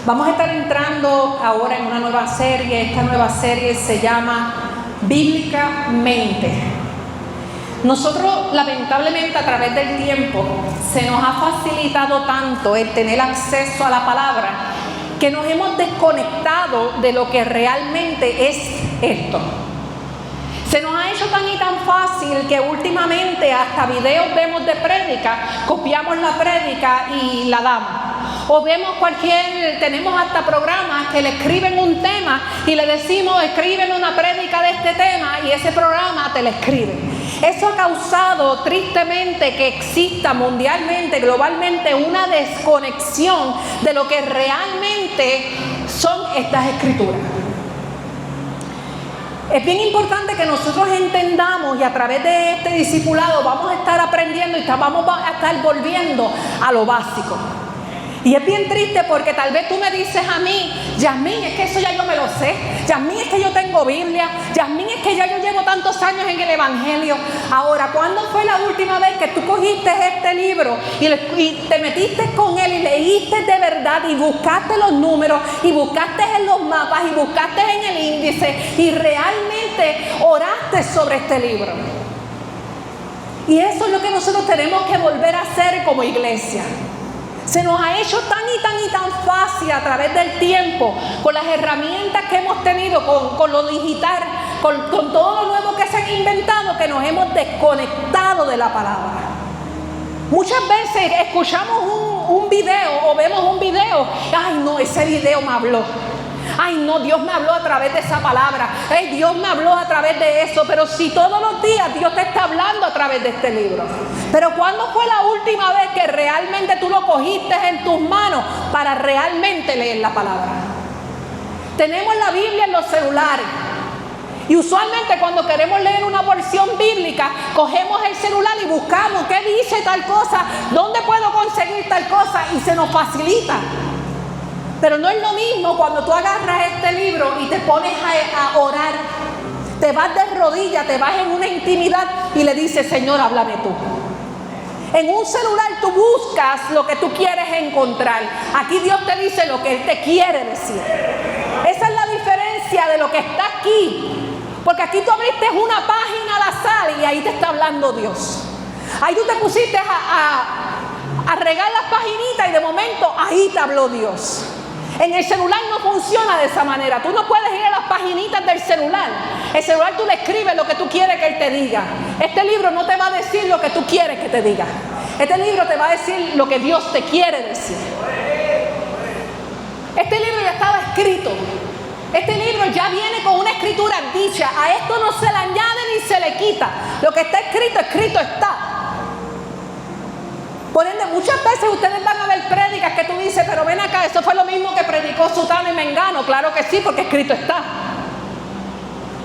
Vamos a estar entrando ahora en una nueva serie. Esta nueva serie se llama Bíblicamente. Nosotros, lamentablemente, a través del tiempo, se nos ha facilitado tanto el tener acceso a la palabra que nos hemos desconectado de lo que realmente es esto. Se nos ha hecho tan y tan fácil que últimamente hasta videos vemos de prédica, copiamos la prédica y la damos. O vemos tenemos hasta programas que le escriben un tema y le decimos, escríbeme una prédica de este tema, y ese programa te la escribe. Eso ha causado tristemente que exista mundialmente, globalmente, una desconexión de lo que realmente son estas escrituras. Es bien importante que nosotros entendamos, y a través de este discipulado vamos a estar aprendiendo y vamos a estar volviendo a lo básico. Y es bien triste porque tal vez tú me dices a mí, Yasmín, es que eso ya yo me lo sé. Yasmín, es que yo tengo Biblia. Yasmín, es que ya yo llevo tantos años en el Evangelio. Ahora, ¿cuándo fue la última vez que tú cogiste este libro y te metiste con él y leíste de verdad y buscaste los números y buscaste en los mapas y buscaste en el índice y realmente oraste sobre este libro? Y eso es lo que nosotros tenemos que volver a hacer como iglesia. Se nos ha hecho tan y tan fácil a través del tiempo, con las herramientas que hemos tenido, con lo digital, con todo lo nuevo que se han inventado, que nos hemos desconectado de la palabra. Muchas veces escuchamos un video o vemos un video, ay no, ese video me habló. Ay no, Dios me habló a través de esa palabra. Ay, Dios me habló a través de eso. Pero si todos los días Dios te está hablando a través de este libro. Pero ¿cuándo fue la última vez que realmente tú lo cogiste en tus manos para realmente leer la palabra? Tenemos la Biblia en los celulares. Y usualmente cuando queremos leer una porción bíblica, cogemos el celular y buscamos qué dice tal cosa, dónde puedo conseguir tal cosa, y se nos facilita. Pero no es lo mismo cuando tú agarras este libro y te pones a orar. Te vas de rodillas, te vas en una intimidad y le dices, Señor, háblame tú. En un celular tú buscas lo que tú quieres encontrar. Aquí Dios te dice lo que Él te quiere decir. Esa es la diferencia de lo que está aquí. Porque aquí tú abriste una página al azar y ahí te está hablando Dios. Ahí tú te pusiste a regar las paginitas y de momento ahí te habló Dios. En el celular no funciona de esa manera. Tú no puedes ir a las paginitas del celular. El celular tú le escribes lo que tú quieres que Él te diga. Este libro no te va a decir lo que tú quieres que te diga. Este libro te va a decir lo que Dios te quiere decir. Este libro ya estaba escrito. Este libro ya viene con una escritura dicha. A esto no se le añade ni se le quita. Lo que está escrito, escrito está. Por ende, muchas veces ustedes van a ver prédicas que tú dices, pero ven acá, eso fue lo mismo que predicó Sutano y Mengano. Claro que sí, porque escrito está.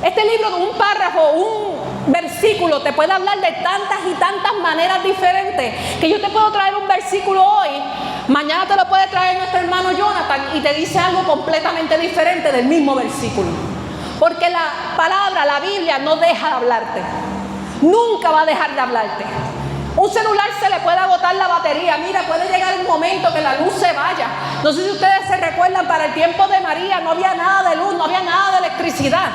Este libro, un párrafo, un versículo, te puede hablar de tantas y tantas maneras diferentes, que yo te puedo traer un versículo hoy, mañana te lo puede traer nuestro hermano Jonathan y te dice algo completamente diferente del mismo versículo. Porque la palabra, la Biblia, no deja de hablarte. Nunca va a dejar de hablarte. Un celular se le puede agotar la batería. Mira, puede llegar un momento que la luz se vaya. No sé si ustedes se recuerdan, para el tiempo de María no había nada de luz, no había nada de electricidad.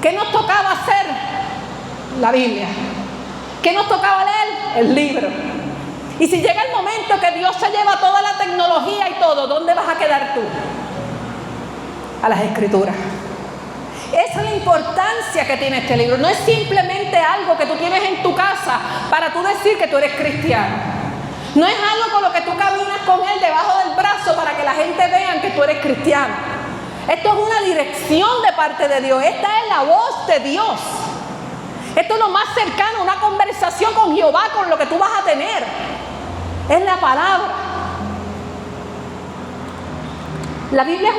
¿Qué nos tocaba hacer? La Biblia. ¿Qué nos tocaba leer? El libro. Y si llega el momento que Dios se lleva toda la tecnología y todo, ¿dónde vas a quedar tú? A las Escrituras. Esa es la importancia que tiene este libro. No es simplemente algo que tú tienes en tu casa para tú decir que tú eres cristiano. No es algo con lo que tú caminas con él debajo del brazo para que la gente vea que tú eres cristiano. Esto es una dirección de parte de Dios. Esta es la voz de Dios. Esto es lo más cercano a una conversación con Jehová, con lo que tú vas a tener. Es la palabra. La Biblia es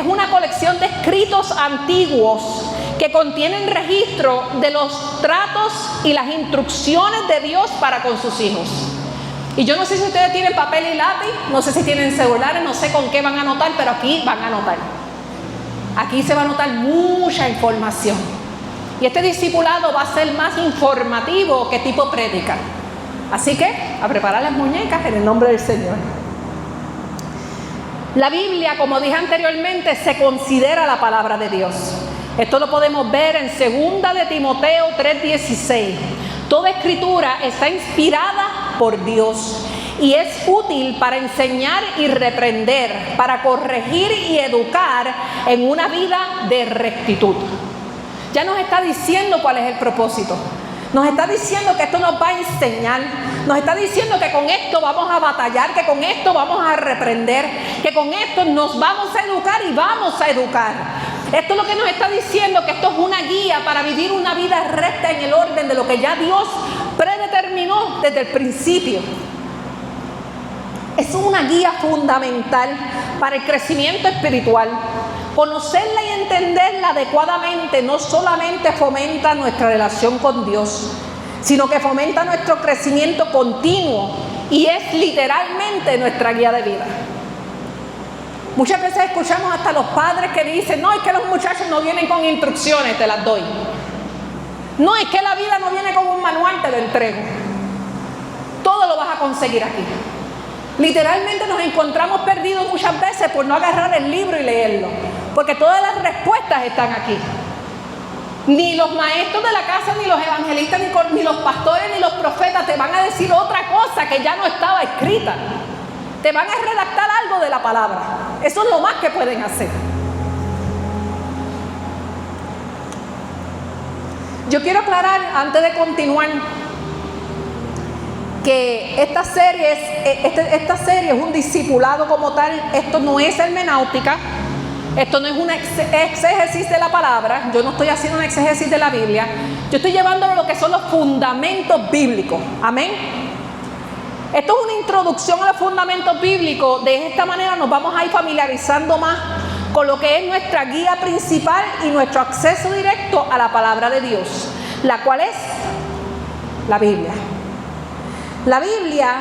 una colección de escritos antiguos que contienen registro de los tratos y las instrucciones de Dios para con sus hijos. Y yo no sé si ustedes tienen papel y lápiz, no sé si tienen celulares, no sé con qué van a anotar, pero aquí van a anotar. Aquí se va a anotar mucha información. Y este discipulado va a ser más informativo que tipo prédica. Así que, a preparar las muñecas en el nombre del Señor. La Biblia, como dije anteriormente, se considera la palabra de Dios. Esto lo podemos ver en 2 de Timoteo 3:16. Toda escritura está inspirada por Dios y es útil para enseñar y reprender, para corregir y educar en una vida de rectitud. Ya nos está diciendo cuál es el propósito. Nos está diciendo que esto nos va a enseñar, nos está diciendo que con esto vamos a batallar, que con esto vamos a reprender, que con esto nos vamos a educar y vamos a educar. Esto es lo que nos está diciendo, que esto es una guía para vivir una vida recta en el orden de lo que ya Dios predeterminó desde el principio. Es una guía fundamental para el crecimiento espiritual. Conocerla y entenderla adecuadamente no solamente fomenta nuestra relación con Dios, sino que fomenta nuestro crecimiento continuo y es literalmente nuestra guía de vida. Muchas veces escuchamos hasta los padres que dicen, no, es que los muchachos no vienen con instrucciones, te las doy. No, es que la vida no viene con un manual, te lo entrego. Todo lo vas a conseguir aquí. Literalmente nos encontramos perdidos muchas veces por no agarrar el libro y leerlo, porque todas las respuestas están aquí. Ni los maestros de la casa, ni los evangelistas, ni los pastores, ni los profetas te van a decir otra cosa que ya no estaba escrita. Te van a redactar algo de la palabra. Eso es lo más que pueden hacer. Yo quiero aclarar, antes de continuar, que esta serie es un discipulado como tal. Esto no es hermenéutica, esto no es un exégesis de la palabra. Yo no estoy haciendo un exégesis de la Biblia, yo estoy llevándolo a lo que son los fundamentos bíblicos. Amén. Esto es una introducción a los fundamentos bíblicos. De esta manera nos vamos a ir familiarizando más con lo que es nuestra guía principal y nuestro acceso directo a la palabra de Dios, la cual es la Biblia. La Biblia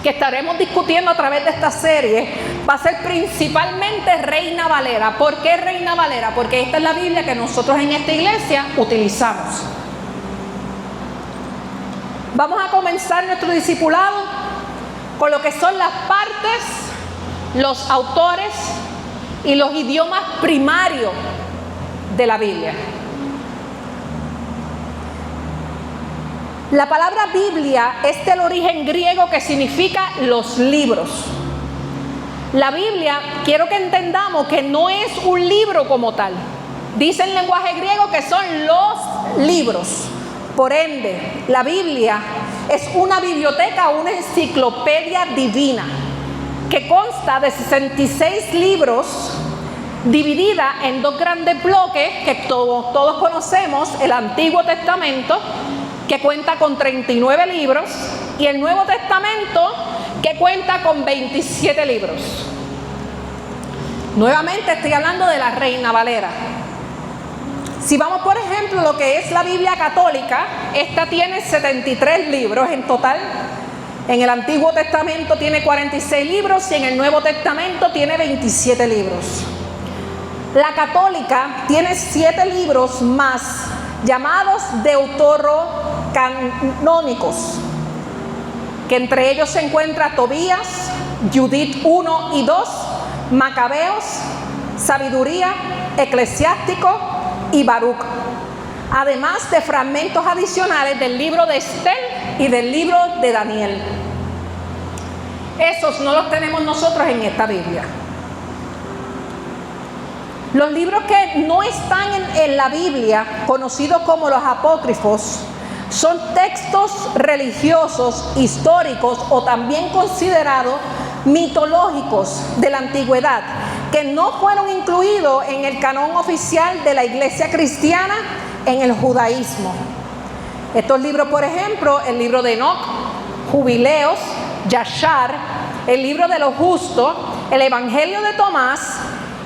que estaremos discutiendo a través de esta serie va a ser principalmente Reina Valera. ¿Por qué Reina Valera? Porque esta es la Biblia que nosotros en esta iglesia utilizamos. Vamos a comenzar nuestro discipulado con lo que son las partes, los autores y los idiomas primarios de la Biblia. La palabra Biblia es del origen griego que significa los libros. La Biblia, quiero que entendamos que no es un libro como tal. Dice en lenguaje griego que son los libros. Por ende, la Biblia es una biblioteca, una enciclopedia divina que consta de 66 libros, dividida en dos grandes bloques que todos conocemos: el Antiguo Testamento, que cuenta con 39 libros, y el Nuevo Testamento, que cuenta con 27 libros. Nuevamente estoy hablando de la Reina Valera. Si vamos, por ejemplo, lo que es la Biblia católica, esta tiene 73 libros en total. En el Antiguo Testamento tiene 46 libros y en el Nuevo Testamento tiene 27 libros. La católica tiene 7 libros más, llamados deuterocanónicos, que entre ellos se encuentra Tobías, Judith 1 y 2, Macabeos, Sabiduría, Eclesiástico y Baruch, además de fragmentos adicionales del libro de Esther y del libro de Daniel. Esos no los tenemos nosotros en esta Biblia. Los libros que no están en la Biblia, conocidos como los apócrifos, son textos religiosos, históricos o también considerados mitológicos de la antigüedad, que no fueron incluidos en el canon oficial de la iglesia cristiana en el judaísmo. Estos libros, por ejemplo, el libro de Enoch, Jubileos, Yashar, el libro de los justos, el Evangelio de Tomás,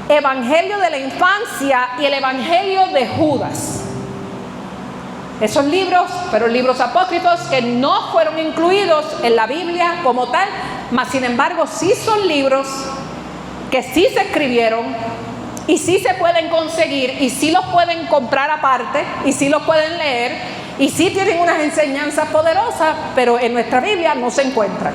Evangelio de la infancia y el Evangelio de Judas. Esos libros fueron libros apócrifos que no fueron incluidos en la Biblia como tal, mas sin embargo sí son libros que sí se escribieron y sí se pueden conseguir y sí los pueden comprar aparte y sí los pueden leer y sí tienen unas enseñanzas poderosas, pero en nuestra Biblia no se encuentran.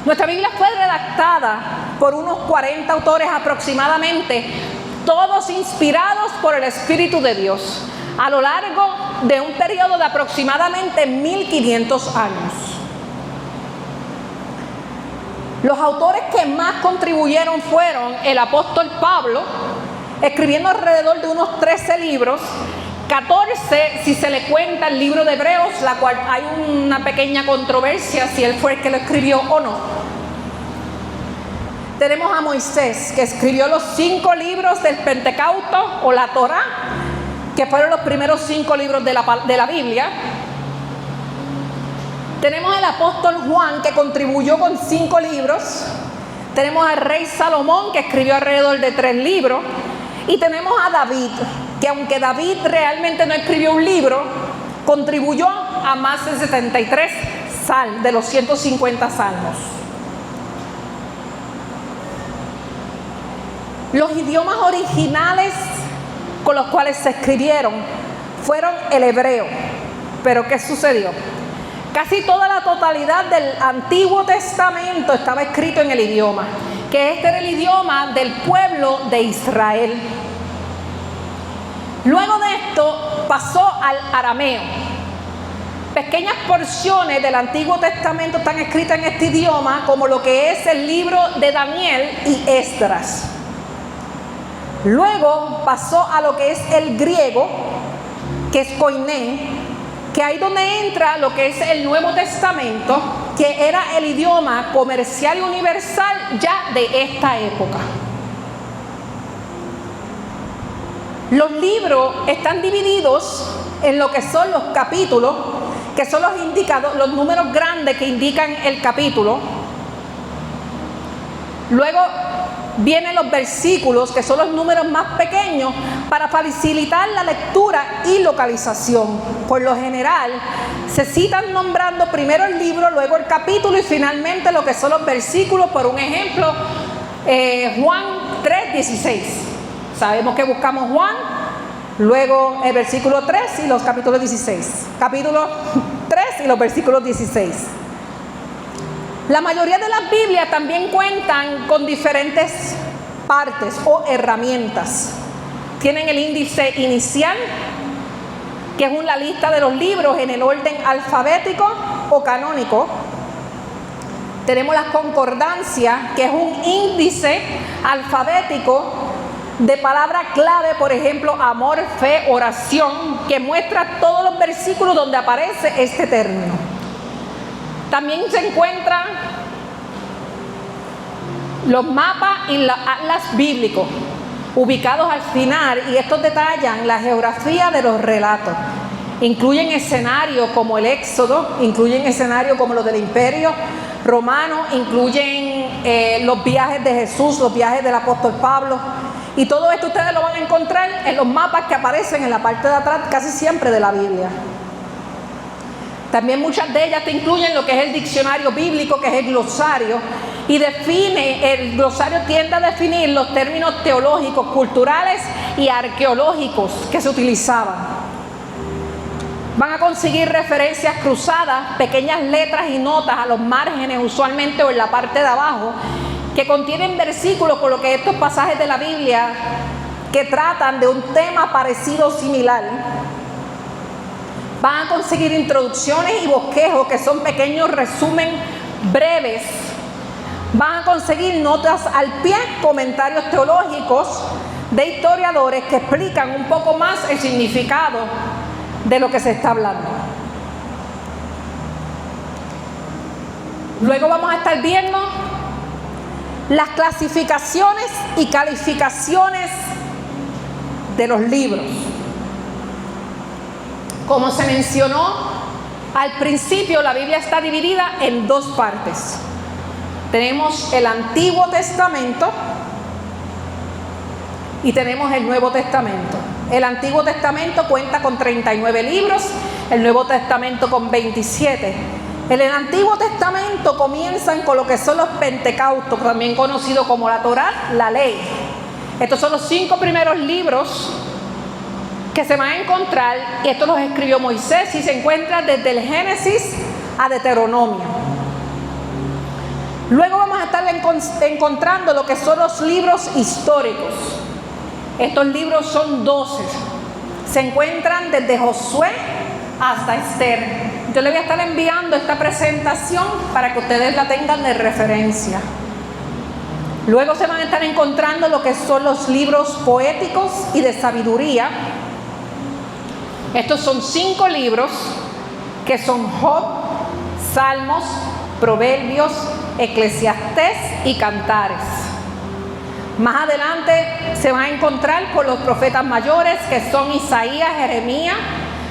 Nuestra Biblia fue redactada por unos 40 autores aproximadamente, todos inspirados por el Espíritu de Dios, a lo largo de un periodo de aproximadamente 1500 años. Los autores que más contribuyeron fueron el apóstol Pablo, escribiendo alrededor de unos 13 libros, 14 si se le cuenta el libro de Hebreos, la cual hay una pequeña controversia si él fue el que lo escribió o no. Tenemos a Moisés, que escribió los 5 libros del Pentecausto o la Torá, que fueron los primeros 5 libros de la Biblia. Tenemos al apóstol Juan, que contribuyó con 5 libros. Tenemos al rey Salomón, que escribió alrededor de 3 libros. Y tenemos a David, que aunque David realmente no escribió un libro, contribuyó a más de 73 de los 150 salmos. Los idiomas originales con los cuales se escribieron fueron el hebreo. Pero ¿qué sucedió? Casi toda la totalidad del Antiguo Testamento estaba escrito en el idioma, que este era el idioma del pueblo de Israel. Luego de esto pasó al arameo. Pequeñas porciones del Antiguo Testamento están escritas en este idioma, como lo que es el libro de Daniel y Esdras. Luego pasó a lo que es el griego, que es koiné, que ahí donde entra lo que es el Nuevo Testamento, que era el idioma comercial y universal ya de esta época. Los libros están divididos en lo que son los capítulos, que son los números grandes que indican el capítulo. Luego vienen los versículos, que son los números más pequeños, para facilitar la lectura y localización. Por lo general, se citan nombrando primero el libro, luego el capítulo y finalmente lo que son los versículos. Por un ejemplo, Juan 3:16. Sabemos que buscamos Juan, luego el versículo 3 y los capítulos 16. Capítulo 3 y los versículos 16. La mayoría de las Biblias también cuentan con diferentes partes o herramientas. Tienen el índice inicial, que es la lista de los libros en el orden alfabético o canónico. Tenemos la concordancia, que es un índice alfabético de palabra clave, por ejemplo, amor, fe, oración, que muestra todos los versículos donde aparece este término. También se encuentran los mapas y los atlas bíblicos, ubicados al final, y estos detallan la geografía de los relatos. Incluyen escenarios como el Éxodo, incluyen escenarios como los del Imperio Romano, incluyen los viajes de Jesús, los viajes del apóstol Pablo. Y todo esto ustedes lo van a encontrar en los mapas que aparecen en la parte de atrás casi siempre de la Biblia. También muchas de ellas te incluyen lo que es el diccionario bíblico, que es el glosario, y el glosario tiende a definir los términos teológicos, culturales y arqueológicos que se utilizaban. Van a conseguir referencias cruzadas, pequeñas letras y notas a los márgenes, usualmente o en la parte de abajo, que contienen versículos, por lo que estos pasajes de la Biblia que tratan de un tema parecido o similar. Van a conseguir introducciones y bosquejos, que son pequeños resúmenes breves. Van a conseguir notas al pie, comentarios teológicos de historiadores que explican un poco más el significado de lo que se está hablando. Luego vamos a estar viendo las clasificaciones y calificaciones de los libros. Como se mencionó al principio, la Biblia está dividida en 2 partes. Tenemos el Antiguo Testamento y tenemos el Nuevo Testamento. El Antiguo Testamento cuenta con 39 libros, el Nuevo Testamento con 27. En el Antiguo Testamento comienzan con lo que son los Pentecaustos, también conocidos como la Torá, la ley. Estos son los 5 primeros libros que se van a encontrar, y esto los escribió Moisés y se encuentra desde el Génesis a Deuteronomio. Luego vamos a estar encontrando lo que son los libros históricos. Estos libros son 12. Se encuentran desde Josué hasta Esther. Yo le voy a estar enviando esta presentación para que ustedes la tengan de referencia. Luego se van a estar encontrando lo que son los libros poéticos y de sabiduría. Estos son 5 libros que son Job, Salmos, Proverbios, Eclesiastés y Cantares. Más adelante se van a encontrar con los profetas mayores que son Isaías, Jeremías,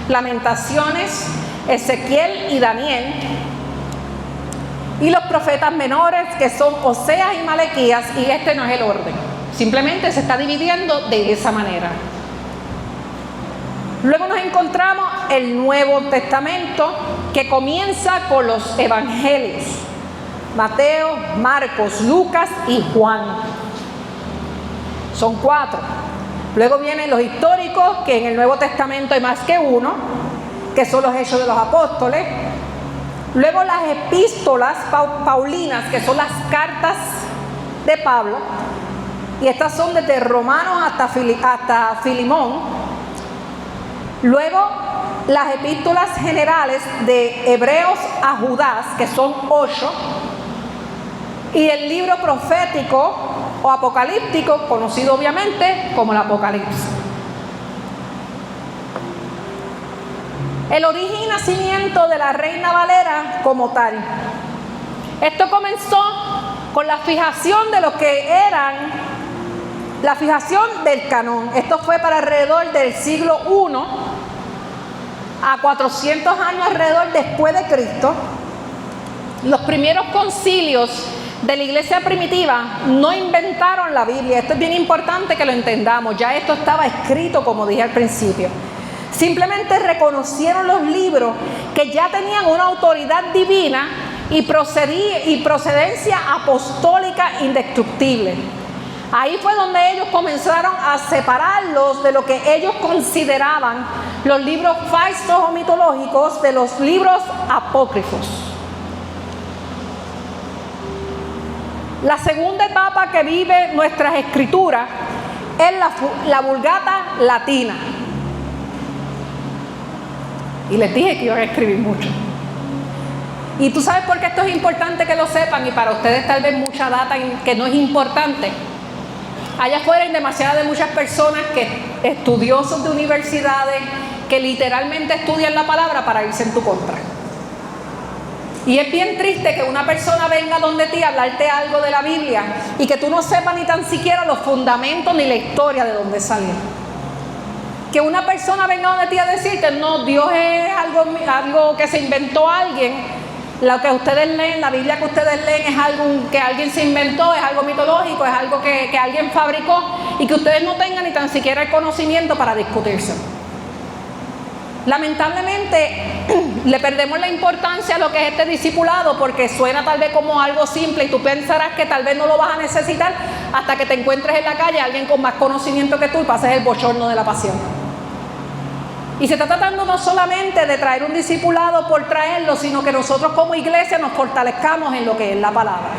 Lamentaciones, Ezequiel y Daniel. Y los profetas menores que son Oseas y Malaquías, y este no es el orden. Simplemente se está dividiendo de esa manera. Luego nos encontramos el Nuevo Testamento que comienza con los evangelios. Mateo, Marcos, Lucas y Juan. Son 4. Luego vienen los históricos, que en el Nuevo Testamento hay más que uno, que son los Hechos de los Apóstoles. Luego las epístolas paulinas, que son las cartas de Pablo. Y estas son desde Romanos hasta Filemón. Luego las epístolas generales de Hebreos a Judas, que son 8. Y el libro profético o apocalíptico, conocido obviamente como el Apocalipsis. El origen y nacimiento de la Reina Valera como tal. Esto comenzó con la fijación de lo que eran, la fijación del canon. Esto fue para alrededor del siglo I a 400 años alrededor después de Cristo. Los primeros concilios de la iglesia primitiva no inventaron la Biblia. Esto es bien importante que lo entendamos. Ya esto estaba escrito, como dije al principio. Simplemente reconocieron los libros que ya tenían una autoridad divina y procedencia apostólica indestructible. Ahí fue donde ellos comenzaron a separarlos de lo que ellos consideraban los libros falsos o mitológicos de los libros apócrifos. La segunda etapa que vive nuestras escrituras es la Vulgata latina. Y les dije que iban a escribir mucho. Y tú sabes por qué esto es importante que lo sepan, y para ustedes tal vez mucha data que no es importante. Allá afuera hay demasiadas de muchas personas estudiosos de universidades, que literalmente estudian la palabra para irse en tu contra. Y es bien triste que una persona venga donde ti a hablarte algo de la Biblia y que tú no sepas ni tan siquiera los fundamentos ni la historia de dónde salió. Que una persona venga donde ti a decirte, no, Dios es algo que se inventó alguien. Lo que ustedes leen, la Biblia que ustedes leen es algo que alguien se inventó, es algo mitológico, es algo que alguien fabricó y que ustedes no tengan ni tan siquiera el conocimiento para discutirse. Lamentablemente le perdemos la importancia a lo que es este discipulado porque suena tal vez como algo simple y tú pensarás que tal vez no lo vas a necesitar hasta que te encuentres en la calle a alguien con más conocimiento que tú y pases el bochorno de la pasión. Y se está tratando no solamente de traer un discipulado por traerlo, sino que nosotros como iglesia nos fortalezcamos en lo que es la palabra.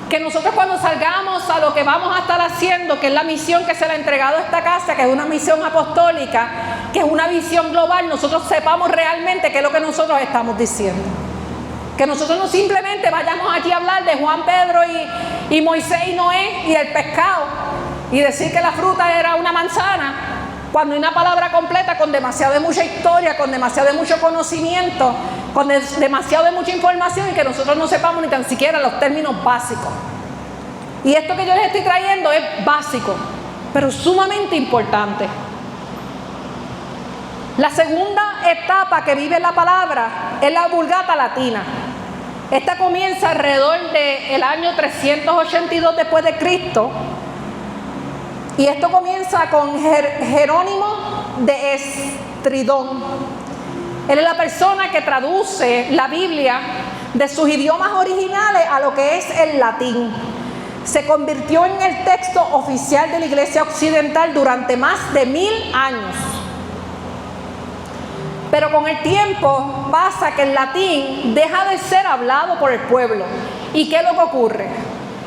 Que nosotros cuando salgamos a lo que vamos a estar haciendo, que es la misión que se le ha entregado a esta casa, que es una misión apostólica, que es una visión global, nosotros sepamos realmente qué es lo que nosotros estamos diciendo. Que nosotros no simplemente vayamos aquí a hablar de Juan, Pedro y Moisés y Noé y el pescado y decir que la fruta era una manzana, cuando hay una palabra completa con demasiado de mucha historia, con demasiado de mucho conocimiento, con demasiado de mucha información y que nosotros no sepamos ni tan siquiera los términos básicos. Y esto que yo les estoy trayendo es básico, pero sumamente importante. La segunda etapa que vive la palabra es la Vulgata latina. Esta comienza alrededor del año 382 después de Cristo. Y esto comienza con Jerónimo de Estridón. Él es la persona que traduce la Biblia de sus idiomas originales a lo que es el latín. Se convirtió en el texto oficial de la Iglesia Occidental durante más de 1000 años. Pero con el tiempo pasa que el latín deja de ser hablado por el pueblo ¿Y qué es lo que ocurre?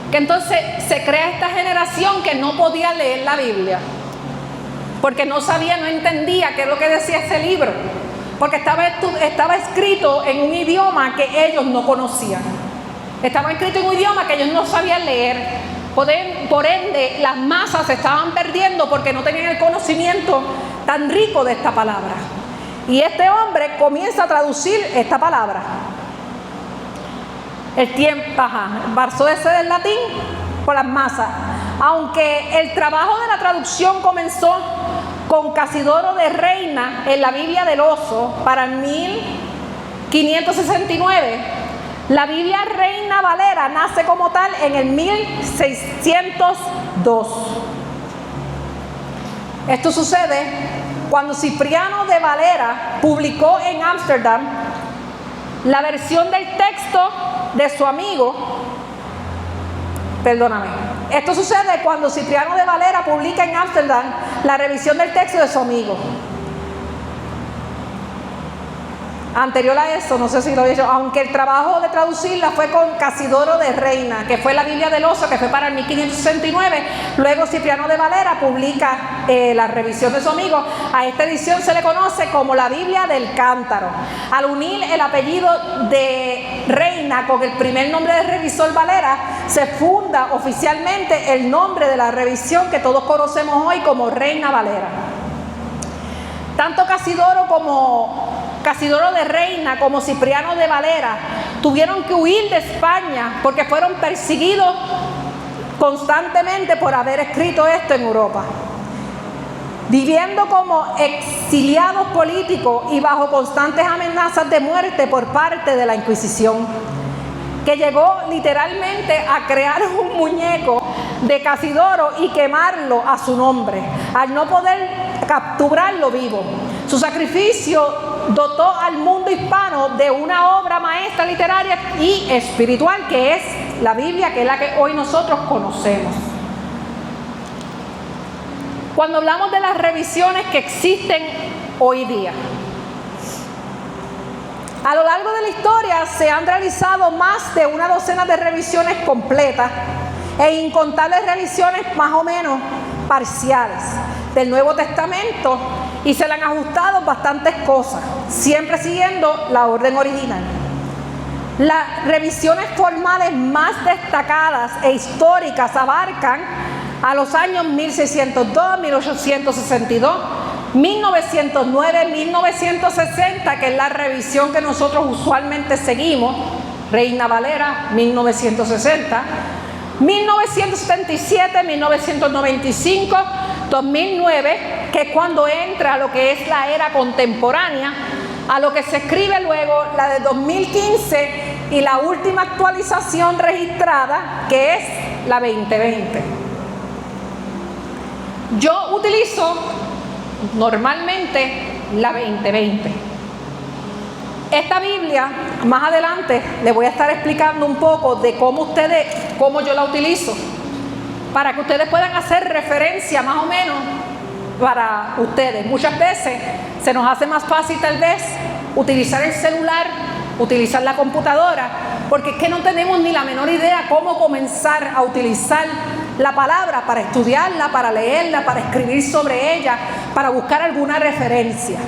Que entonces se crea esta generación que no podía leer la Biblia, porque no sabía, no entendía qué es lo que decía ese libro, porque estaba escrito en un idioma que ellos no conocían. Estaba escrito en un idioma que ellos no sabían leer. Por ende, las masas se estaban perdiendo porque no tenían el conocimiento tan rico de esta palabra. Y este hombre comienza a traducir esta palabra. El tiempo, pasó de ser el latín por las masas. Aunque el trabajo de la traducción comenzó con Casidoro de Reina en la Biblia del Oso para el 1569, la Biblia Reina Valera nace como tal en el 1602. Esto sucede cuando Cipriano de Valera publicó en Ámsterdam la versión del texto de su amigo. Esto sucede cuando Cipriano de Valera publica en Ámsterdam la revisión del texto de su amigo. Anterior a eso, no sé si lo he dicho, aunque el trabajo de traducirla fue con Casidoro de Reina, que fue la Biblia del Oso, que fue para el 1569, luego Cipriano de Valera publica la revisión de su amigo. A esta edición se le conoce como la Biblia del Cántaro. Al unir el apellido de Reina con el primer nombre de revisor Valera, se funda oficialmente el nombre de la revisión que todos conocemos hoy como Reina Valera. Tanto Casidoro de Reina como Cipriano de Valera tuvieron que huir de España porque fueron perseguidos constantemente por haber escrito esto en Europa. Viviendo como exiliados políticos y bajo constantes amenazas de muerte por parte de la Inquisición, que llegó literalmente a crear un muñeco de Casidoro y quemarlo a su nombre, al no poder capturarlo vivo. Su sacrificio dotó al mundo hispano de una obra maestra literaria y espiritual, que es la Biblia, que es la que hoy nosotros conocemos. Cuando hablamos de las revisiones que existen hoy día, a lo largo de la historia se han realizado más de una docena de revisiones completas e incontables revisiones más o menos parciales del Nuevo Testamento, y se le han ajustado bastantes cosas, siempre siguiendo la orden original. Las revisiones formales más destacadas e históricas abarcan a los años 1602, 1862, 1909, 1960, que es la revisión que nosotros usualmente seguimos, Reina Valera, 1960, 1977, 1995, 2009, que es cuando entra a lo que es la era contemporánea, a lo que se escribe luego la de 2015 y la última actualización registrada, que es la 2020. Yo utilizo normalmente la 2020. Esta Biblia, más adelante les voy a estar explicando un poco de cómo yo la utilizo, para que ustedes puedan hacer referencia más o menos para ustedes. Muchas veces se nos hace más fácil tal vez utilizar el celular, utilizar la computadora, porque es que no tenemos ni la menor idea cómo comenzar a utilizar la palabra para estudiarla, para leerla, para escribir sobre ella, para buscar alguna referencia.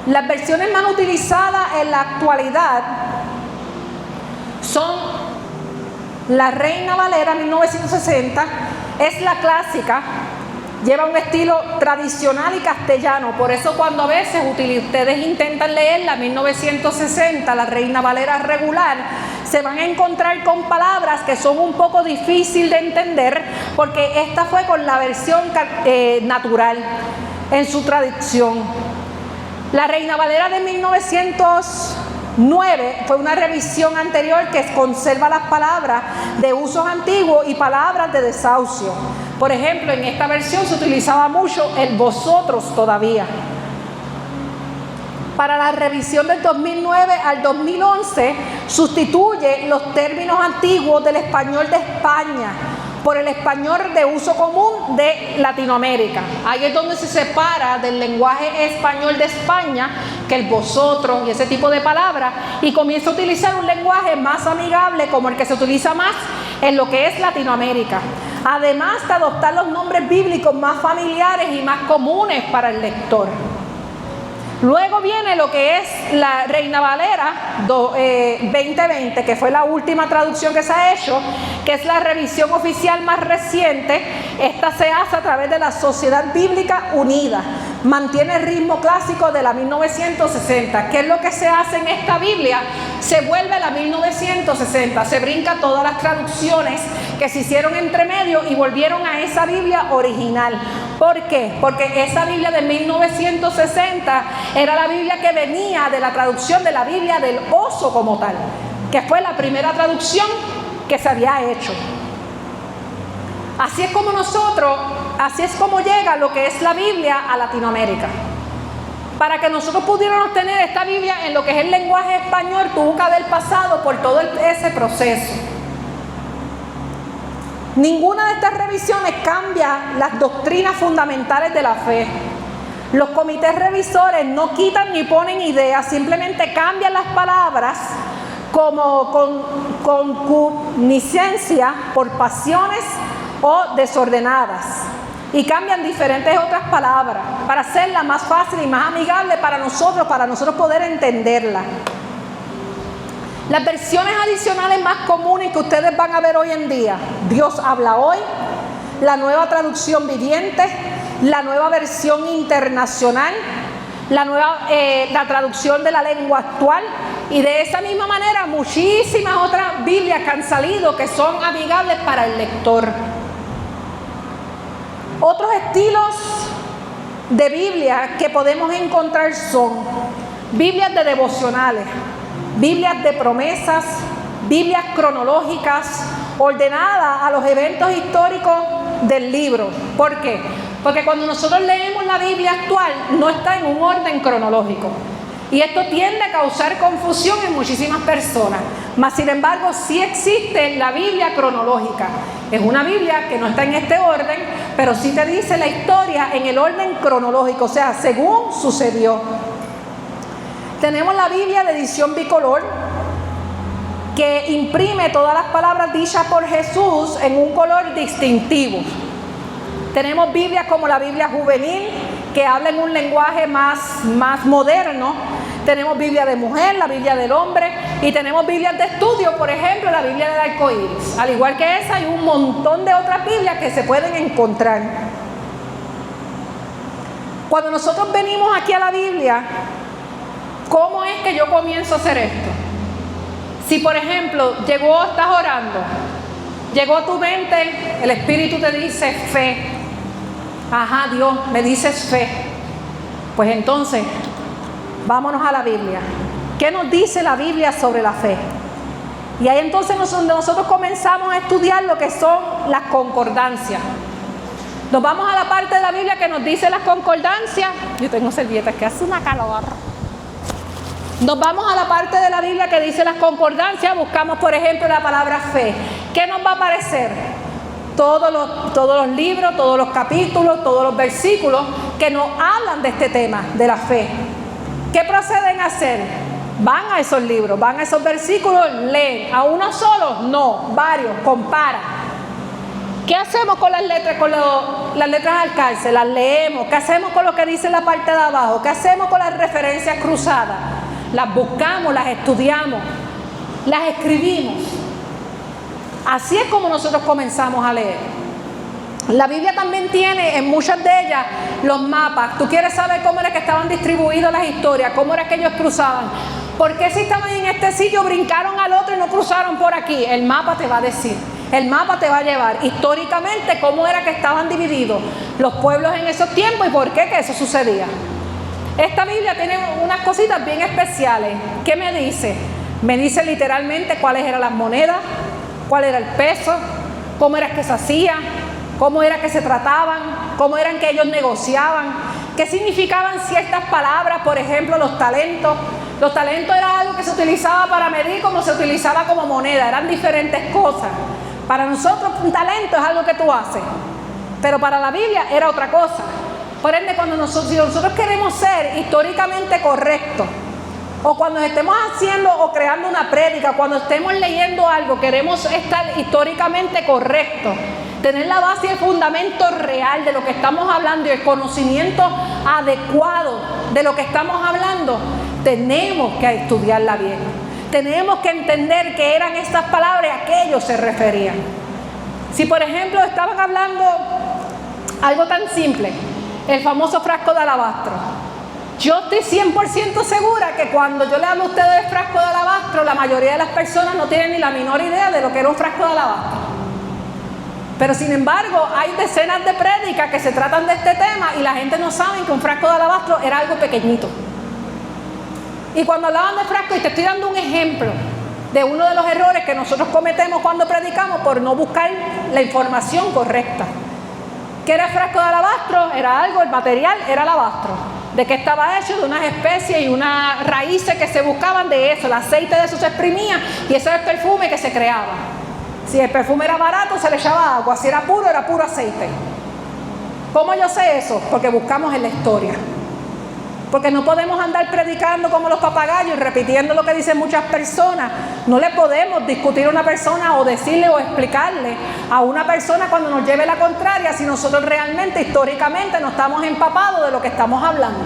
Las versiones más utilizadas en la actualidad son la Reina Valera 1960, es la clásica, lleva un estilo tradicional y castellano, por eso cuando a veces ustedes intentan leer la 1960, la Reina Valera regular, se van a encontrar con palabras que son un poco difíciles de entender, porque esta fue con la versión natural en su traducción. La Reina Valera de 1909 fue una revisión anterior que conserva las palabras de usos antiguos y palabras de desahucio. Por ejemplo, en esta versión se utilizaba mucho el vosotros todavía. Para la revisión del 2009 al 2011 sustituye los términos antiguos del español de España por el español de uso común de Latinoamérica. Ahí es donde se separa del lenguaje español de España, que el vosotros y ese tipo de palabras, y comienza a utilizar un lenguaje más amigable como el que se utiliza más en lo que es Latinoamérica. Además de adoptar los nombres bíblicos más familiares y más comunes para el lector. Luego viene lo que es la Reina Valera 2020, que fue la última traducción que se ha hecho, que es la revisión oficial más reciente. Esta se hace a través de la Sociedad Bíblica Unida. Mantiene el ritmo clásico de la 1960. ¿Qué es lo que se hace en esta Biblia? Se vuelve la 1960, se brinca todas las traducciones que se hicieron entre medio y volvieron a esa Biblia original. ¿Por qué? Porque esa Biblia de 1960 era la Biblia que venía de la traducción de la Biblia del oso como tal, que fue la primera traducción que se había hecho. Así es como llega lo que es la Biblia a Latinoamérica. Para que nosotros pudiéramos tener esta Biblia en lo que es el lenguaje español, tuvo que haber pasado por todo ese proceso. Ninguna de estas revisiones cambia las doctrinas fundamentales de la fe. Los comités revisores no quitan ni ponen ideas, simplemente cambian las palabras como concupiscencia por pasiones o desordenadas, y cambian diferentes otras palabras para hacerla más fácil y más amigable para nosotros poder entenderla. Las versiones adicionales más comunes que ustedes van a ver hoy en día: Dios habla hoy, la nueva traducción viviente, la nueva versión internacional, la traducción de la lengua actual, y de esa misma manera muchísimas otras Biblias que han salido que son amigables para el lector. Otros estilos de Biblia que podemos encontrar son Biblias de devocionales, Biblias de promesas, Biblias cronológicas, ordenadas a los eventos históricos del libro. ¿Por qué? Porque cuando nosotros leemos la Biblia actual, no está en un orden cronológico. Y esto tiende a causar confusión en muchísimas personas. Mas, sin embargo, sí existe la Biblia cronológica. Es una Biblia que no está en este orden, pero sí te dice la historia en el orden cronológico, o sea, según sucedió. Tenemos la Biblia de edición bicolor, que imprime todas las palabras dichas por Jesús en un color distintivo. Tenemos Biblias como la Biblia juvenil, que habla en un lenguaje más moderno. Tenemos Biblia de mujer, la Biblia del hombre, y tenemos Biblias de estudio, por ejemplo, la Biblia del arco iris. Al igual que esa, hay un montón de otras Biblias que se pueden encontrar. Cuando nosotros venimos aquí a la Biblia, ¿cómo es que yo comienzo a hacer esto? Si, por ejemplo, estás orando, llegó a tu mente, el Espíritu te dice fe. Ajá, Dios, me dices fe. Pues entonces, vámonos a la Biblia. ¿Qué nos dice la Biblia sobre la fe? Y ahí entonces nosotros comenzamos a estudiar lo que son las concordancias. Nos vamos a la parte de la Biblia que nos dice las concordancias. Yo tengo servilletas que hace una calor. Nos vamos a la parte de la Biblia que dice las concordancias. Buscamos, por ejemplo, la palabra fe. ¿Qué nos va a aparecer? Todos los libros, todos los capítulos, todos los versículos que nos hablan de este tema, de la fe. ¿Qué proceden a hacer? Van a esos libros, van a esos versículos, leen. ¿A uno solo? No, varios, compara. ¿Qué hacemos con las letras, las letras al calce? Las leemos. ¿Qué hacemos con lo que dice en la parte de abajo? ¿Qué hacemos con las referencias cruzadas? Las buscamos, las estudiamos, las escribimos. Así es como nosotros comenzamos a leer. La Biblia también tiene en muchas de ellas los mapas. Tú quieres saber cómo era que estaban distribuidas las historias, cómo era que ellos cruzaban. ¿Por qué si estaban en este sitio brincaron al otro y no cruzaron por aquí? El mapa te va a decir. El mapa te va a llevar históricamente cómo era que estaban divididos los pueblos en esos tiempos y por qué que eso sucedía. Esta Biblia tiene unas cositas bien especiales. ¿Qué me dice? Me dice literalmente cuáles eran las monedas, cuál era el peso, cómo era que se hacía, cómo era que se trataban, cómo eran que ellos negociaban, qué significaban ciertas palabras, por ejemplo, los talentos. Los talentos era algo que se utilizaba para medir como se utilizaba como moneda, eran diferentes cosas. Para nosotros un talento es algo que tú haces, pero para la Biblia era otra cosa. Por ende, si nosotros queremos ser históricamente correctos, o cuando estemos haciendo o creando una prédica, cuando estemos leyendo algo, queremos estar históricamente correctos, tener la base y el fundamento real de lo que estamos hablando y el conocimiento adecuado de lo que estamos hablando, tenemos que estudiarla bien. Tenemos que entender que eran estas palabras y a qué ellos se referían. Si por ejemplo estaban hablando algo tan simple, el famoso frasco de alabastro, yo estoy 100% segura que cuando yo le hablo a ustedes del frasco de alabastro, la mayoría de las personas no tienen ni la menor idea de lo que era un frasco de alabastro. Pero sin embargo, hay decenas de prédicas que se tratan de este tema y la gente no sabe que un frasco de alabastro era algo pequeñito. Y cuando hablaban de frasco, y te estoy dando un ejemplo de uno de los errores que nosotros cometemos cuando predicamos por no buscar la información correcta. ¿Qué era el frasco de alabastro? Era algo, el material era alabastro. ¿De qué estaba hecho? De unas especies y unas raíces que se buscaban de eso. El aceite de eso se exprimía y ese era el perfume que se creaba. Si el perfume era barato, se le echaba agua. Si era puro aceite. ¿Cómo yo sé eso? Porque buscamos en la historia. Porque no podemos andar predicando como los papagayos y repitiendo lo que dicen muchas personas. No le podemos discutir a una persona o decirle o explicarle a una persona cuando nos lleve la contraria si nosotros realmente, históricamente, no estamos empapados de lo que estamos hablando.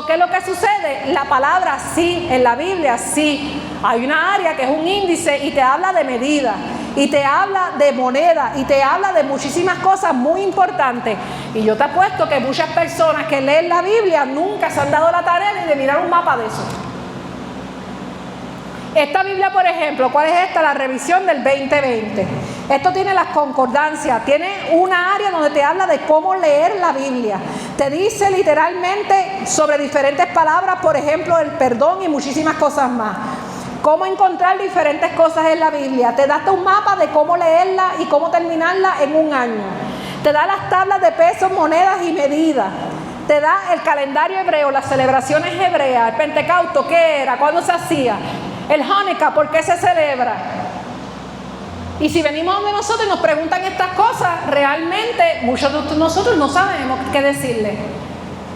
¿Qué es lo que sucede? La palabra sí, en la Biblia sí. Hay una área que es un índice y te habla de medida, y te habla de moneda, y te habla de muchísimas cosas muy importantes. Y yo te apuesto que muchas personas que leen la Biblia nunca se han dado la tarea ni de mirar un mapa de eso. Esta Biblia, por ejemplo, ¿cuál es esta? La revisión del 2020. Esto tiene las concordancias, tiene una área donde te habla de cómo leer la Biblia. Te dice literalmente sobre diferentes palabras, por ejemplo, el perdón y muchísimas cosas más. Cómo encontrar diferentes cosas en la Biblia. Te da hasta un mapa de cómo leerla y cómo terminarla en un año. Te da las tablas de pesos, monedas y medidas. Te da el calendario hebreo, las celebraciones hebreas, el Pentecausto, ¿qué era? ¿Cuándo se hacía? El Hanukkah, ¿por qué se celebra? Y si venimos donde nosotros y nos preguntan estas cosas, realmente muchos de nosotros no sabemos qué decirle.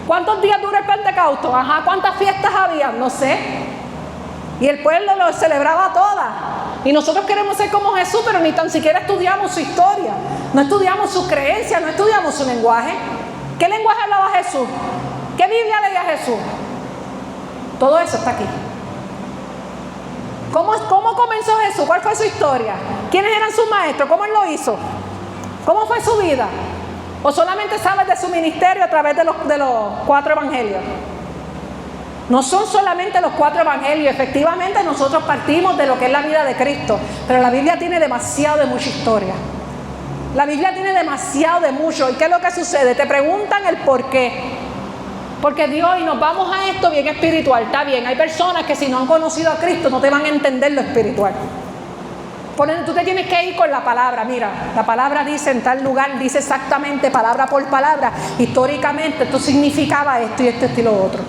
¿Cuántos días dura el Pentecausto? Ajá, ¿cuántas fiestas había? No sé. Y el pueblo lo celebraba todas. Y nosotros queremos ser como Jesús, pero ni tan siquiera estudiamos su historia. No estudiamos sus creencias, no estudiamos su lenguaje. ¿Qué lenguaje hablaba Jesús? ¿Qué Biblia leía Jesús? Todo eso está aquí. ¿Cómo comenzó Jesús? ¿Cuál fue su historia? ¿Quiénes eran sus maestros? ¿Cómo él lo hizo? ¿Cómo fue su vida? ¿O solamente sabes de su ministerio a través de los 4 evangelios? No son solamente los 4 evangelios. Efectivamente nosotros partimos de lo que es la vida de Cristo, pero la Biblia tiene demasiado de mucha historia. La Biblia tiene demasiado de mucho. ¿Y qué es lo que sucede? Te preguntan el por qué. Porque Dios, y nos vamos a esto bien espiritual, está bien, hay personas que si no han conocido a Cristo no te van a entender lo espiritual. Por ende, tú te tienes que ir con la palabra. Mira, la palabra dice en tal lugar, dice exactamente palabra por palabra, históricamente esto significaba esto y esto y lo otro.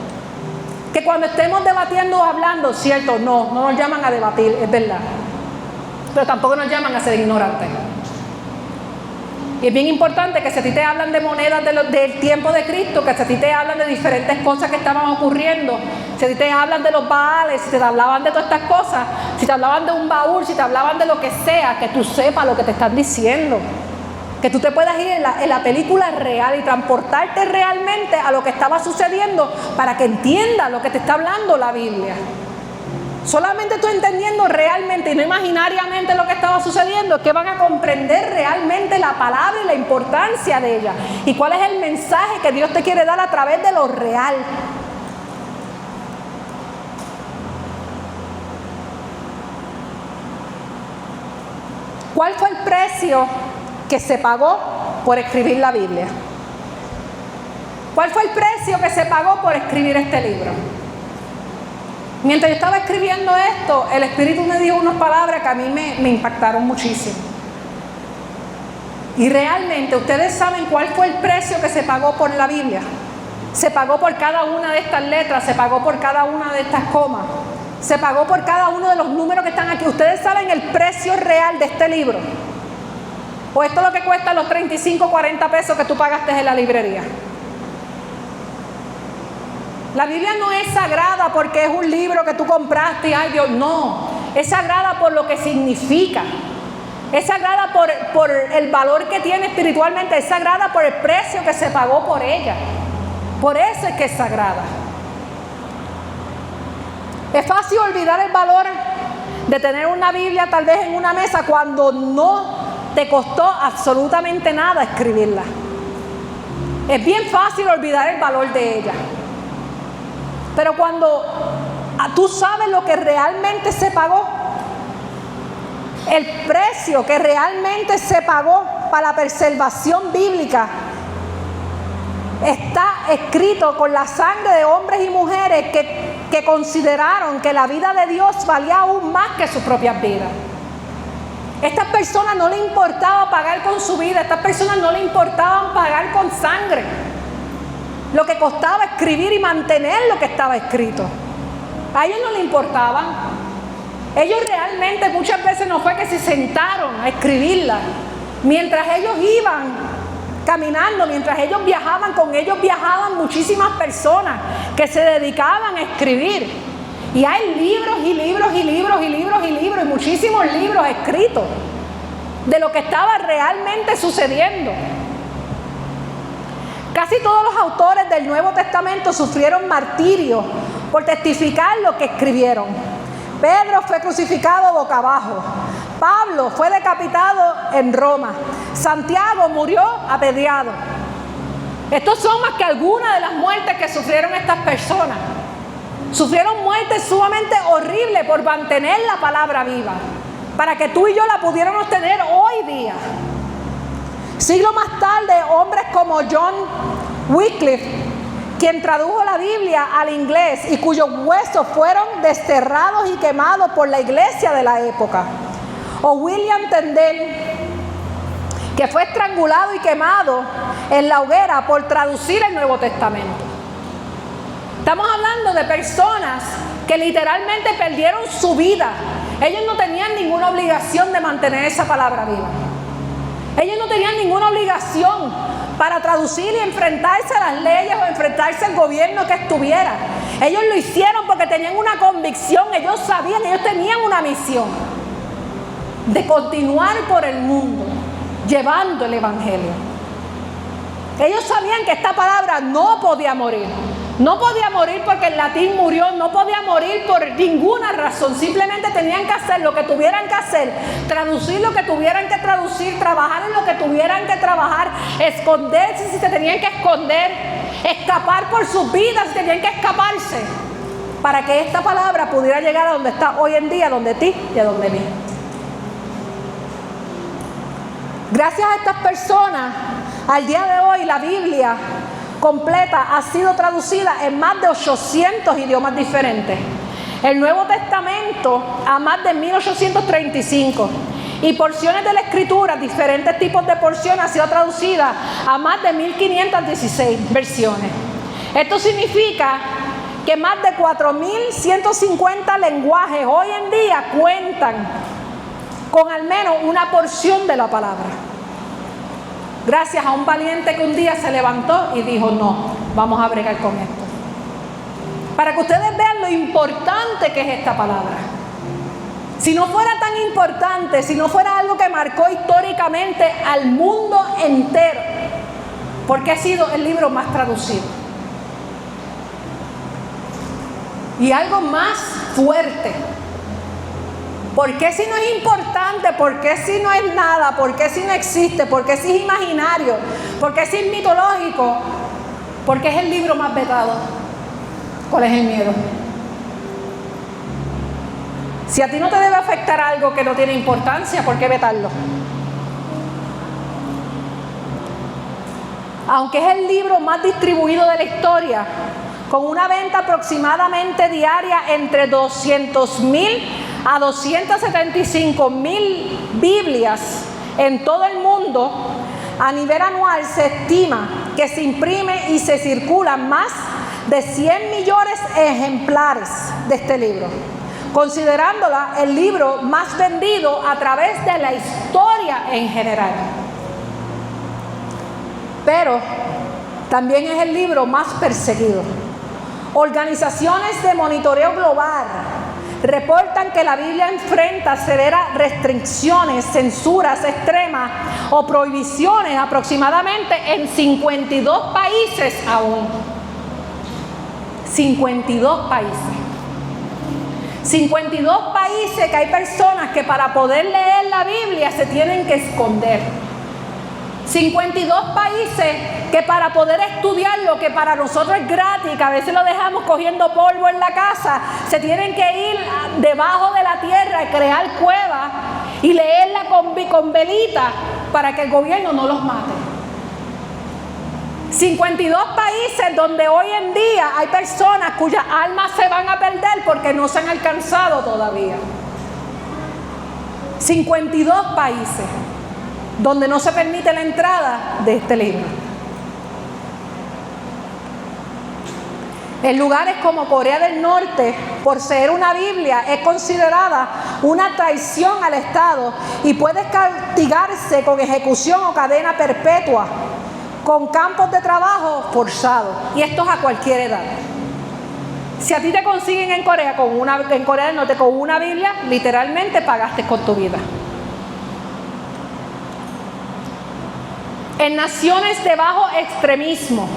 Que cuando estemos debatiendo o hablando, cierto, no nos llaman a debatir, es verdad, pero tampoco nos llaman a ser ignorantes. Y es bien importante que si a ti te hablan de monedas del tiempo de Cristo, que si a ti te hablan de diferentes cosas que estaban ocurriendo, si a ti te hablan de los baales, si te hablaban de todas estas cosas, si te hablaban de un baúl, si te hablaban de lo que sea, que tú sepas lo que te están diciendo. Que tú te puedas ir en la película real y transportarte realmente a lo que estaba sucediendo para que entiendas lo que te está hablando la Biblia. Solamente tú entendiendo realmente y no imaginariamente lo que estaba sucediendo, es que van a comprender realmente la palabra y la importancia de ella. Y cuál es el mensaje que Dios te quiere dar a través de lo real. ¿Cuál fue el precio que se pagó por escribir la Biblia? ¿Cuál fue el precio que se pagó por escribir este libro? Mientras yo estaba escribiendo esto, el Espíritu me dijo unas palabras que a mí me impactaron muchísimo. Y realmente, ¿ustedes saben cuál fue el precio que se pagó por la Biblia? Se pagó por cada una de estas letras, se pagó por cada una de estas comas. se pagó por cada uno de los números que están aquí. ¿Ustedes saben el precio real de este libro? ¿O esto es lo que cuesta los 35, 40 pesos que tú pagaste en la librería? La Biblia no es sagrada porque es un libro que tú compraste y ay Dios, no. Es sagrada por lo que significa. Es sagrada por el valor que tiene espiritualmente. Es sagrada por el precio que se pagó por ella. Por eso es que es sagrada. Es fácil olvidar el valor de tener una Biblia tal vez en una mesa cuando no te costó absolutamente nada escribirla. Es bien fácil olvidar el valor de ella. Pero cuando tú sabes lo que realmente se pagó, el precio que realmente se pagó para la preservación bíblica, está escrito con la sangre de hombres y mujeres que consideraron que la vida de Dios valía aún más que sus propias vidas. Estas personas no les importaba pagar con su vida, estas personas no les importaba pagar con sangre lo que costaba escribir y mantener lo que estaba escrito. A ellos no les importaban. Ellos realmente muchas veces no fue que se sentaron a escribirla. Mientras ellos iban caminando, mientras ellos viajaban, con ellos viajaban muchísimas personas que se dedicaban a escribir. Y hay libros y libros y libros y libros y libros y muchísimos libros escritos de lo que estaba realmente sucediendo. Casi todos los autores del Nuevo Testamento sufrieron martirio por testificar lo que escribieron. Pedro fue crucificado boca abajo. Pablo fue decapitado en Roma. Santiago murió apedreado. Estos son más que algunas de las muertes que sufrieron estas personas. Sufrieron muertes sumamente horribles por mantener la palabra viva, para que tú y yo la pudiéramos tener hoy día. Siglos más tarde, hombres como John Wycliffe, quien tradujo la Biblia al inglés y cuyos huesos fueron desterrados y quemados por la iglesia de la época, o William Tyndale, que fue estrangulado y quemado en la hoguera por traducir el Nuevo Testamento. Estamos hablando de personas que literalmente perdieron su vida. Ellos no tenían ninguna obligación de mantener esa palabra viva. Ellos no tenían ninguna obligación para traducir y enfrentarse a las leyes o enfrentarse al gobierno que estuviera. Ellos lo hicieron porque tenían una convicción, ellos sabían, ellos tenían una misión de continuar por el mundo llevando el evangelio. Ellos sabían que esta palabra no podía morir. No podía morir porque el latín murió, no podía morir por ninguna razón. Simplemente tenían que hacer lo que tuvieran que hacer, traducir lo que tuvieran que traducir, trabajar en lo que tuvieran que trabajar, esconderse si se tenían que esconder, escapar por sus vidas si tenían que escaparse, para que esta palabra pudiera llegar a donde está hoy en día, donde ti y a donde mí. Gracias a estas personas, al día de hoy la Biblia completa ha sido traducida en más de 800 idiomas diferentes. El Nuevo Testamento a más de 1835 y porciones de la Escritura, diferentes tipos de porciones, han sido traducidas a más de 1516 versiones. Esto significa que más de 4150 lenguajes hoy en día cuentan con al menos una porción de la palabra. Gracias a un valiente que un día se levantó y dijo, no, vamos a bregar con esto. Para que ustedes vean lo importante que es esta palabra. Si no fuera tan importante, si no fuera algo que marcó históricamente al mundo entero, porque ha sido el libro más traducido. Y algo más fuerte. ¿Por qué si no es importante? ¿Por qué si no es nada? ¿Por qué si no existe? ¿Por qué si es imaginario? ¿Por qué si es mitológico? Porque es el libro más vetado. ¿Cuál es el miedo? Si a ti no te debe afectar algo que no tiene importancia, ¿por qué vetarlo? Aunque es el libro más distribuido de la historia, con una venta aproximadamente diaria entre 200,000 a 275,000 Biblias en todo el mundo, a nivel anual se estima que se imprime y se circulan más de 100 millones de ejemplares de este libro. considerándola el libro más vendido a través de la historia en general. Pero también es el libro más perseguido. Organizaciones de monitoreo global reportan que la Biblia enfrenta severas restricciones, censuras extremas o prohibiciones aproximadamente en 52 países aún. 52 países. 52 países que hay personas que para poder leer la Biblia se tienen que esconder. 52 países que para poder estudiar lo que para nosotros es gratis, que a veces lo dejamos cogiendo polvo en la casa, se tienen que ir debajo de la tierra y crear cuevas y leerla con velita para que el gobierno no los mate. 52 países donde hoy en día hay personas cuyas almas se van a perder porque no se han alcanzado todavía. 52 países donde no se permite la entrada de este libro. En lugares como Corea del Norte, por ser una Biblia, es considerada una traición al Estado y puede castigarse con ejecución o cadena perpetua, con campos de trabajo forzados. Y esto es a cualquier edad. Si a ti te consiguen en Corea del Norte con una Biblia, literalmente pagaste con tu vida. En naciones de bajo extremismo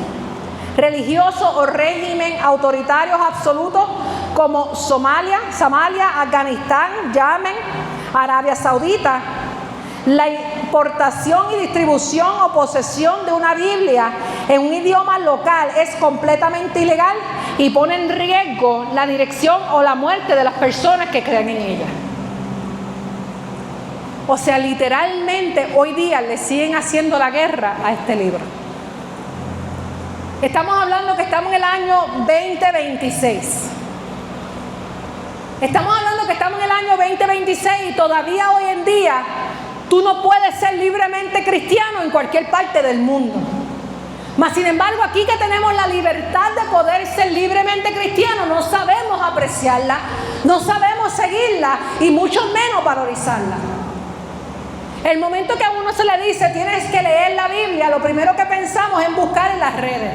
religioso o régimen autoritarios absolutos como Somalia, Afganistán, Yemen, Arabia Saudita, la importación y distribución o posesión de una Biblia en un idioma local es completamente ilegal y pone en riesgo la dirección o la muerte de las personas que crean en ella. O sea, literalmente hoy día le siguen haciendo la guerra a este libro. Estamos hablando que estamos en el año 2026. Estamos hablando que estamos en el año 2026 y todavía hoy en día tú no puedes ser libremente cristiano en cualquier parte del mundo. Mas sin embargo, aquí que tenemos la libertad de poder ser libremente cristiano, no sabemos apreciarla, no sabemos seguirla y mucho menos valorizarla. El momento que a uno se le dice tienes que leer la Biblia, lo primero que pensamos es buscar en las redes.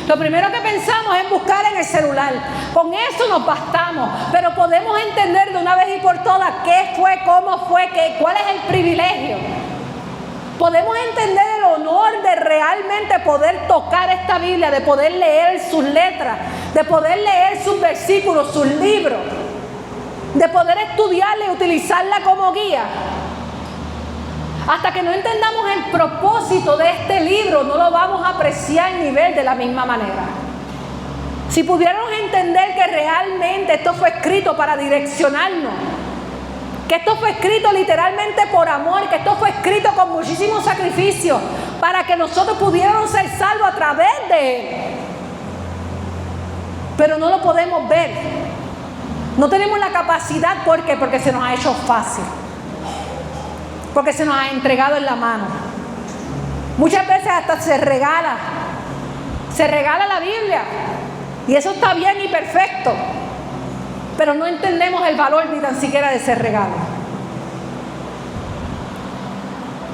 Lo primero que pensamos es buscar en el celular. Con eso nos bastamos, pero podemos entender de una vez y por todas qué fue, cómo fue, cuál es el privilegio. Podemos entender el honor de realmente poder tocar esta Biblia, de poder leer sus letras, de poder leer sus versículos, sus libros, de poder estudiarla y utilizarla como guía. Hasta que no entendamos el propósito de este libro, no lo vamos a apreciar ni ver de la misma manera. Si pudiéramos entender que realmente esto fue escrito para direccionarnos, que esto fue escrito literalmente por amor, que esto fue escrito con muchísimo sacrificio, para que nosotros pudiéramos ser salvos a través de él. Pero no lo podemos ver. No tenemos la capacidad, ¿por qué? Porque se nos ha hecho fácil. Porque se nos ha entregado en la mano. Muchas veces hasta se regala la Biblia, y eso está bien y perfecto, pero no entendemos el valor ni tan siquiera de ese regalo.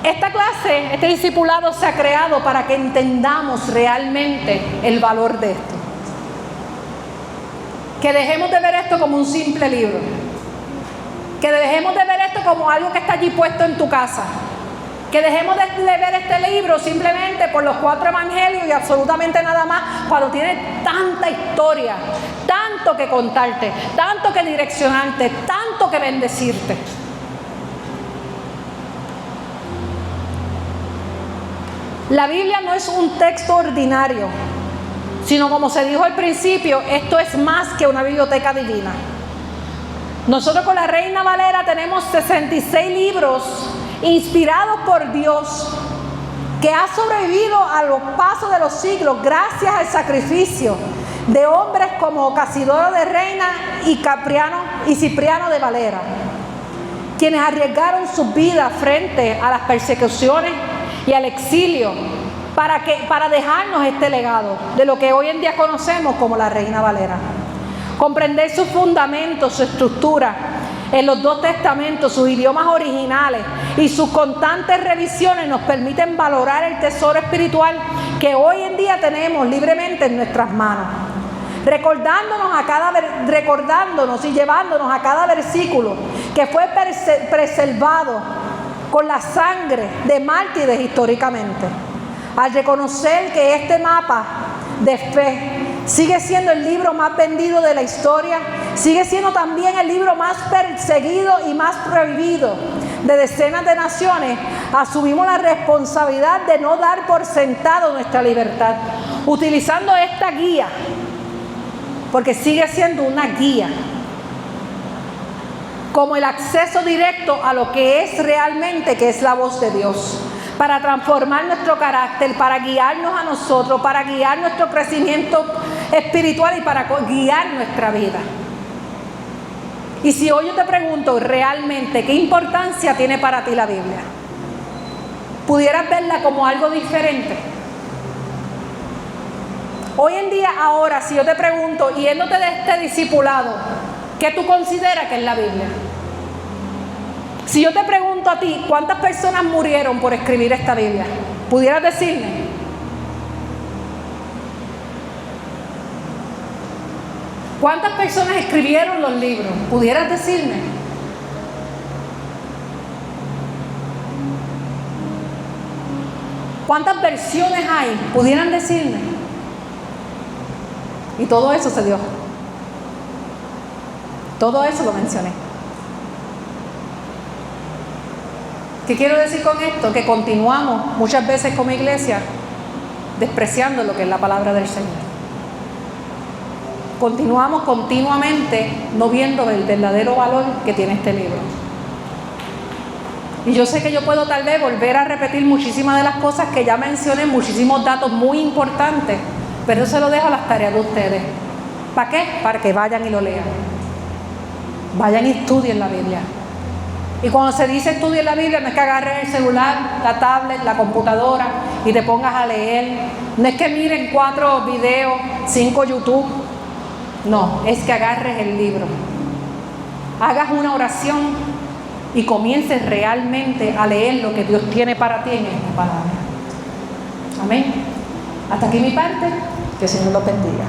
Esta clase, este discipulado se ha creado para que entendamos realmente el valor de esto, que dejemos de ver esto como un simple libro, que dejemos de ver esto como algo que está allí puesto en tu casa, que dejemos de ver este libro simplemente por los 4 evangelios y absolutamente nada más, cuando tiene tanta historia, tanto que contarte, tanto que direccionarte, tanto que bendecirte. La Biblia no es un texto ordinario, sino, como se dijo al principio, esto es más que una biblioteca divina. Nosotros con la Reina Valera tenemos 66 libros inspirados por Dios, que ha sobrevivido a los pasos de los siglos gracias al sacrificio de hombres como Casidoro de Reina y Cipriano de Valera, quienes arriesgaron sus vidas frente a las persecuciones y al exilio para dejarnos este legado de lo que hoy en día conocemos como la Reina Valera. comprender sus fundamentos, su estructura en los dos testamentos, sus idiomas originales y sus constantes revisiones nos permiten valorar el tesoro espiritual que hoy en día tenemos libremente en nuestras manos. Recordándonos y llevándonos a cada versículo que fue preservado con la sangre de mártires históricamente. Al reconocer que este mapa de fe sigue siendo el libro más vendido de la historia, sigue siendo también el libro más perseguido y más prohibido de decenas de naciones, asumimos la responsabilidad de no dar por sentado nuestra libertad, utilizando esta guía, porque sigue siendo una guía, como el acceso directo a lo que es realmente, que es la voz de Dios, para transformar nuestro carácter, para guiarnos a nosotros, para guiar nuestro crecimiento espiritual y para guiar nuestra vida. Y si hoy yo te pregunto realmente qué importancia tiene para ti la Biblia, ¿pudieras verla como algo diferente? Hoy en día, ahora, si yo te pregunto, yéndote de este discipulado, ¿qué tú consideras que es la Biblia? Si yo te pregunto a ti, ¿cuántas personas murieron por escribir esta Biblia? ¿Pudieras decirme? ¿Cuántas personas escribieron los libros? ¿Pudieras decirme? ¿Cuántas versiones hay? ¿Pudieran decirme? Y todo eso se dio. Todo eso lo mencioné. ¿Qué quiero decir con esto? Que continuamos muchas veces como iglesia despreciando lo que es la palabra del Señor. Continuamos continuamente no viendo el verdadero valor que tiene este libro. Y yo sé que yo puedo tal vez volver a repetir muchísimas de las cosas que ya mencioné, muchísimos datos muy importantes, pero eso se lo dejo a las tareas de ustedes. ¿Para qué? Para que vayan y lo lean. Vayan y estudien la Biblia. Y cuando se dice estudien la Biblia, no es que agarres el celular, la tablet, la computadora y te pongas a leer. No es que miren 4 videos, 5 YouTube. No, es que agarres el libro. Hagas una oración y comiences realmente a leer lo que Dios tiene para ti en esta palabra. Amén. Hasta aquí mi parte. Que el Señor los bendiga.